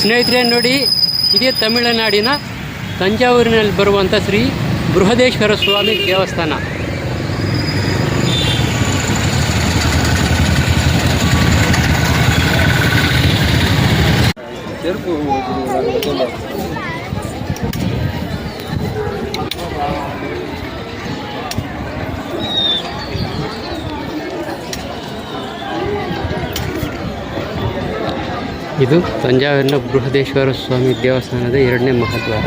ಸ್ನೇಹಿತರೆ ನೋಡಿ, ಇದೇ ತಮಿಳುನಾಡಿನ ತಂಜಾವೂರಿನಲ್ಲಿ ಬರುವಂಥ ಶ್ರೀ ಬೃಹದೇಶ್ವರ ಸ್ವಾಮಿ ದೇವಸ್ಥಾನ. ಇದು ತಂಜಾವೂರಿನ ಬೃಹದೇಶ್ವರ ಸ್ವಾಮಿ ದೇವಸ್ಥಾನದ 2ನೇ ಮಹಾದ್ವಾರ.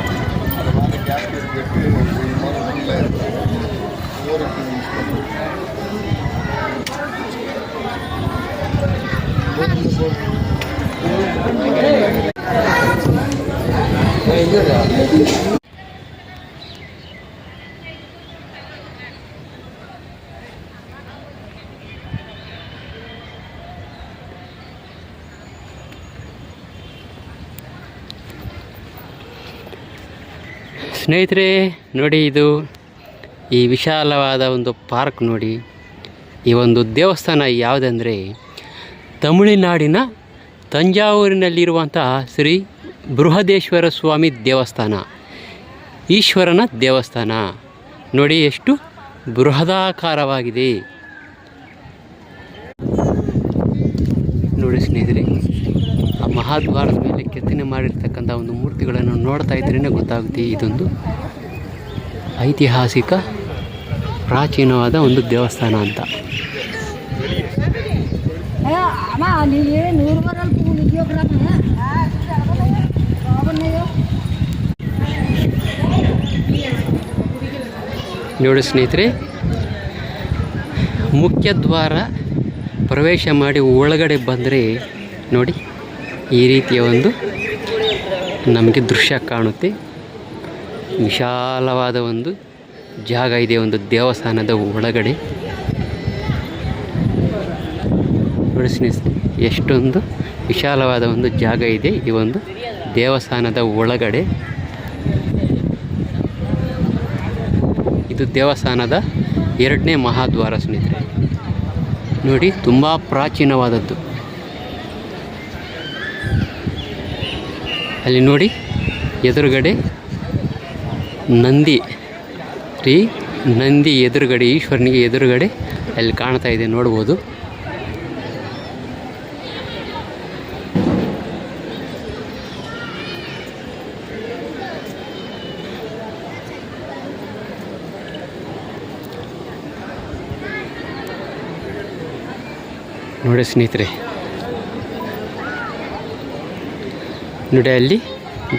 ಸ್ನೇಹಿತರೆ ನೋಡಿ, ಇದು ಈ ವಿಶಾಲವಾದ ಒಂದು ಪಾರ್ಕ್ ನೋಡಿ. ಈ ಒಂದು ದೇವಸ್ಥಾನ ಯಾವುದಂದರೆ ತಮಿಳುನಾಡಿನ ತಂಜಾವೂರಿನಲ್ಲಿರುವಂತಹ ಶ್ರೀ ಬೃಹದೇಶ್ವರ ಸ್ವಾಮಿ ದೇವಸ್ಥಾನ, ಈಶ್ವರನ ದೇವಸ್ಥಾನ. ನೋಡಿ ಎಷ್ಟು ಬೃಹದಾಕಾರವಾಗಿದೆ ನೋಡಿ ಸ್ನೇಹಿತರೆ. ಆ ಮಹಾದ್ವಾರದ ಮೇಲೆ ಕೆತ್ತನೆ ಮಾಡಿರ್ತಕ್ಕಂಥ ಒಂದು ಮೂರ್ತಿಗಳನ್ನು ನೋಡ್ತಾ ಇದ್ರೇ ಗೊತ್ತಾಗುತ್ತೆ ಇದೊಂದು ಐತಿಹಾಸಿಕ ಪ್ರಾಚೀನವಾದ ಒಂದು ದೇವಸ್ಥಾನ ಅಂತ. ನೋಡಿ ಸ್ನೇಹಿತರೆ, ಮುಖ್ಯ ದ್ವಾರ ಪ್ರವೇಶ ಮಾಡಿ ಒಳಗಡೆ ಬಂದರೆ ನೋಡಿ ಈ ರೀತಿಯ ಒಂದು ನಮಗೆ ದೃಶ್ಯ ಕಾಣುತ್ತೆ. ವಿಶಾಲವಾದ ಒಂದು ಜಾಗ ಇದೆ ಒಂದು ದೇವಸ್ಥಾನದ ಒಳಗಡೆ. ನೋಡಿ ಸ್ನೇಹಿತರೆ, ಎಷ್ಟೊಂದು ವಿಶಾಲವಾದ ಒಂದು ಜಾಗ ಇದೆ ಈ ಒಂದು ದೇವಸ್ಥಾನದ ಒಳಗಡೆ. ಇದು ದೇವಸ್ಥಾನದ 2ನೇ ಮಹಾದ್ವಾರ ಸ್ನೇಹಿತರೆ. ನೋಡಿ ತುಂಬ ಪ್ರಾಚೀನವಾದದ್ದು. ಅಲ್ಲಿ ನೋಡಿ ಎದುರುಗಡೆ ನಂದಿ ಎದುರುಗಡೆ, ಈಶ್ವರನಿಗೆ ಎದುರುಗಡೆ ಅಲ್ಲಿ ಕಾಣ್ತಾ ಇದೆ, ನೋಡ್ಬೋದು. ನೋಡಿ ಸ್ನೇಹಿತರೆ, ನೋಡಿ ಅಲ್ಲಿ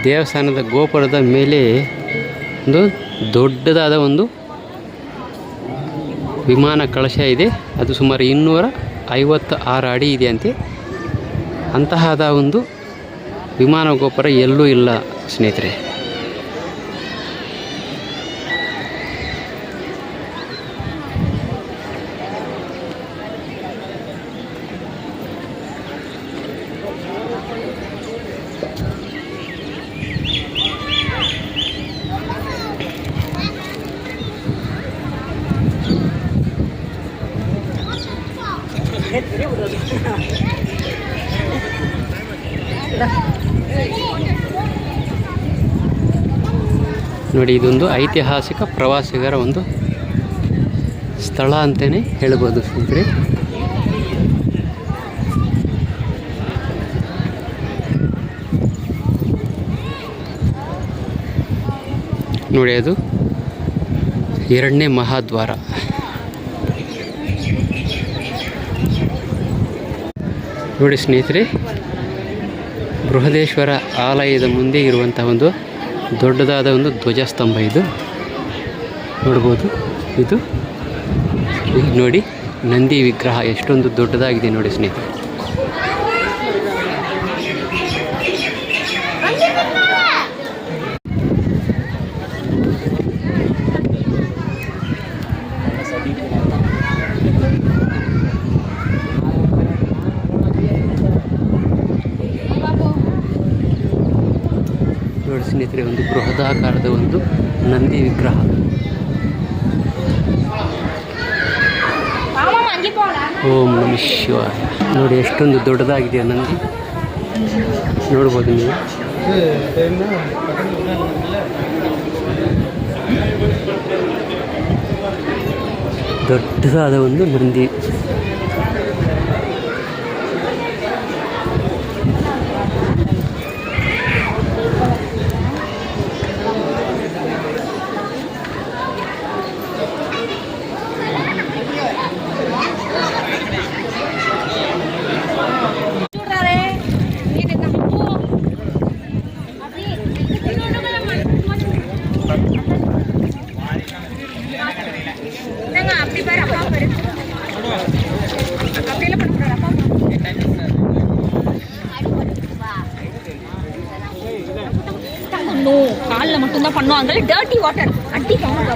ದೇವಸ್ಥಾನದ ಗೋಪುರದ ಮೇಲೆ ಒಂದು ದೊಡ್ಡದಾದ ಒಂದು ವಿಮಾನ ಕಳಶ ಇದೆ. ಅದು ಸುಮಾರು 256 ಅಡಿ ಇದೆ ಅಂತೆ. ಅಂತಹದ ಒಂದು ವಿಮಾನ ಗೋಪುರ ಎಲ್ಲೂ ಇಲ್ಲ ಸ್ನೇಹಿತರೆ. ನೋಡಿ, ಇದೊಂದು ಐತಿಹಾಸಿಕ ಪ್ರವಾಸಿಗರ ಒಂದು ಸ್ಥಳ ಅಂತಲೇ ಹೇಳ್ಬೋದು ಸ್ನೇಹಿತರೆ. ನೋಡಿ, ಅದು 2ನೇ ಮಹಾದ್ವಾರ. ನೋಡಿ ಸ್ನೇಹಿತರೆ, ಬೃಹದೇಶ್ವರ ಆಲಯದ ಮುಂದೆ ಇರುವಂಥ ಒಂದು ದೊಡ್ಡದಾದ ಒಂದು ಧ್ವಜಸ್ತಂಭ ಇದು ನೋಡ್ಬೋದು. ಇದು ನೋಡಿ ನಂದಿ ವಿಗ್ರಹ ಎಷ್ಟೊಂದು ದೊಡ್ಡದಾಗಿದೆ ನೋಡಿ ಸ್ನೇಹಿತರೆ. ನೋಡಿ ಸ್ನೇಹಿತರೆ, ಒಂದು ಬೃಹದಾಕಾರದ ಒಂದು ನಂದಿ ವಿಗ್ರಹ. ಓಂ ನಮಃ ಶಿವಾಯ. ನೋಡಿ ಎಷ್ಟೊಂದು ದೊಡ್ಡದಾಗಿದೆ ನಂದಿ. ನೋಡ್ಬೋದು ನೀವು. ದೊಡ್ಡದಾದ ಒಂದು ನಂದಿ. காலில் மட்டும்தான் பண்ணுவாங்க. டர்ட்டி வாட்டர் அடிப்பாங்க.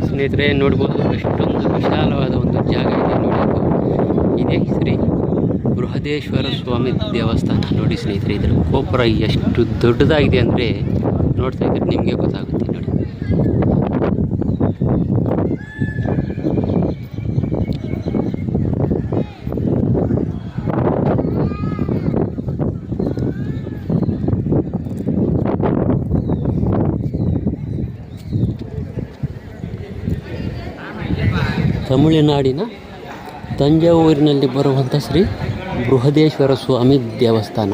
ಸ್ನೇಹಿತರೆ ನೋಡ್ಬೋದು, ಎಷ್ಟೊಂದು ವಿಶಾಲವಾದ ಒಂದು ಜಾಗ ಇದೆ ನೋಡಿ. ಇದೇ ಶ್ರೀ ಬೃಹದೇಶ್ವರ ಸ್ವಾಮಿ ದೇವಸ್ಥಾನ ನೋಡಿ ಸ್ನೇಹಿತರೆ. ಇದರ ಗೋಪುರ ಎಷ್ಟು ದೊಡ್ಡದಾಗಿದೆ ಅಂದರೆ ನೋಡ್ತಾ ಇದ್ರೆ ನಿಮಗೆ ಗೊತ್ತಾಗುತ್ತೆ ನೋಡಿ. ತಮಿಳುನಾಡಿನ ತಂಜಾವೂರಿನಲ್ಲಿ ಬರುವಂಥ ಶ್ರೀ ಬೃಹದೇಶ್ವರ ಸ್ವಾಮಿ ದೇವಸ್ಥಾನ.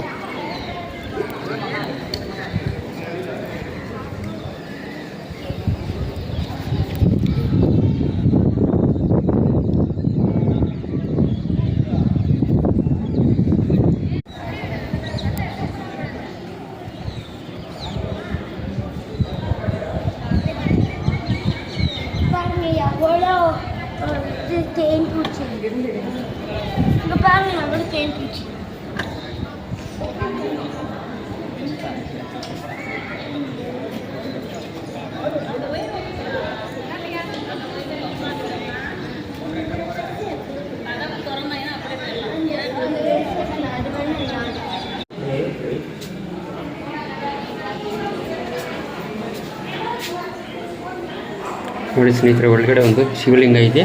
ನೋಡಿ ಸ್ನೇಹಿತರೆ, ಒಳಗಡೆ ಒಂದು ಶಿವಲಿಂಗ ಇದೆ.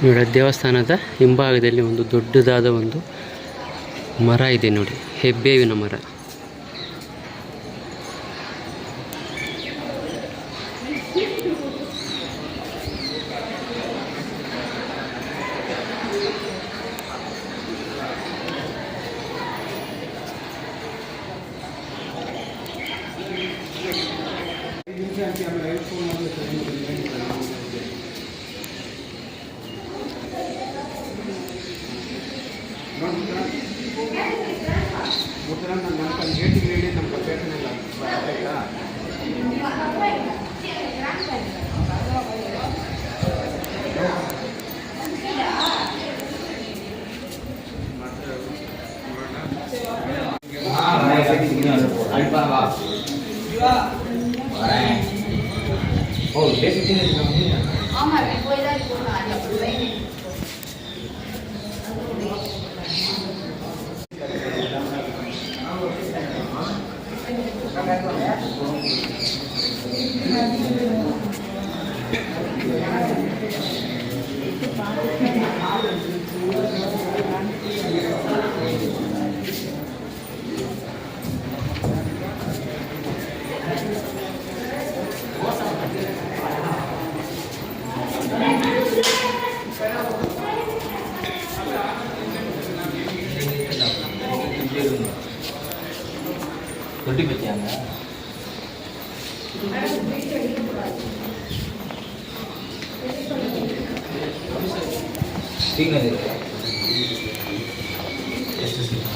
ನೋಡಿ, ದೇವಸ್ಥಾನದ ಹಿಂಭಾಗದಲ್ಲಿ ಒಂದು ದೊಡ್ಡದಾದ ಒಂದು ಮರ ಇದೆ ನೋಡಿ, ಹೆಬ್ಬೇವಿನ ಮರ. தொட்டி பச்சியாங்க ಸಿಗ್ನಲ್ ಎಷ್ಟು ಸಿಗ್ನಲ್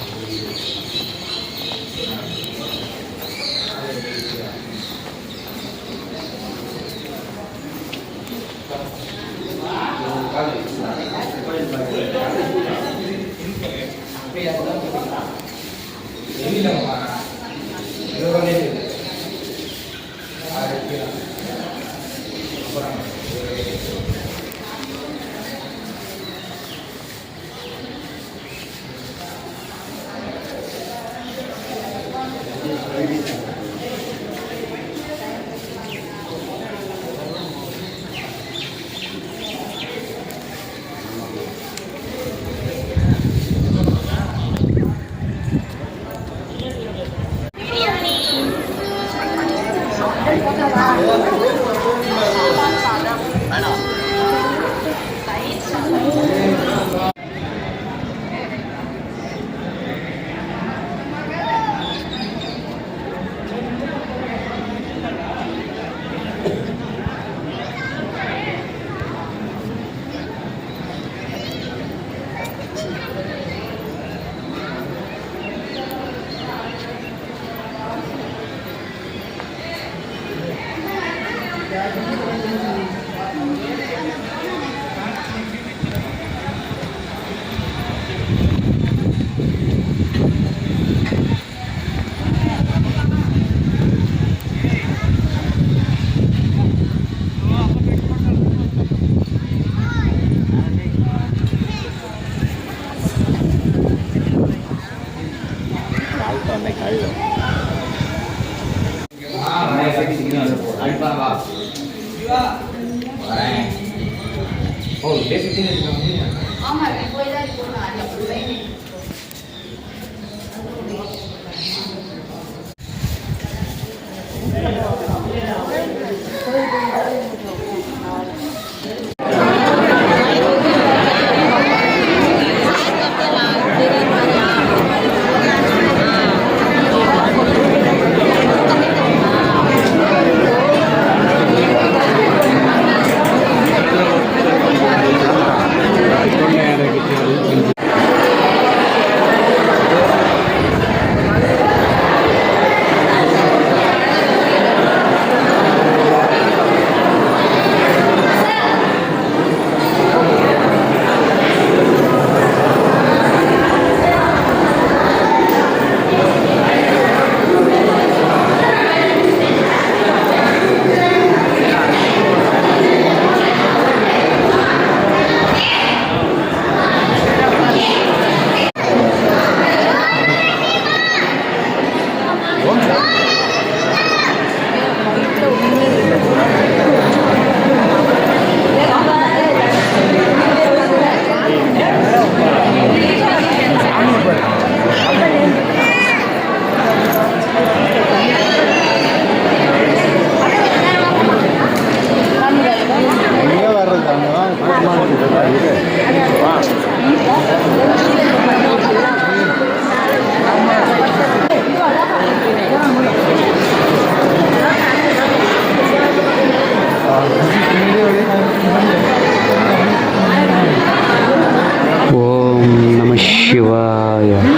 ಓಂ ನಮಃ ಶಿವಾಯ.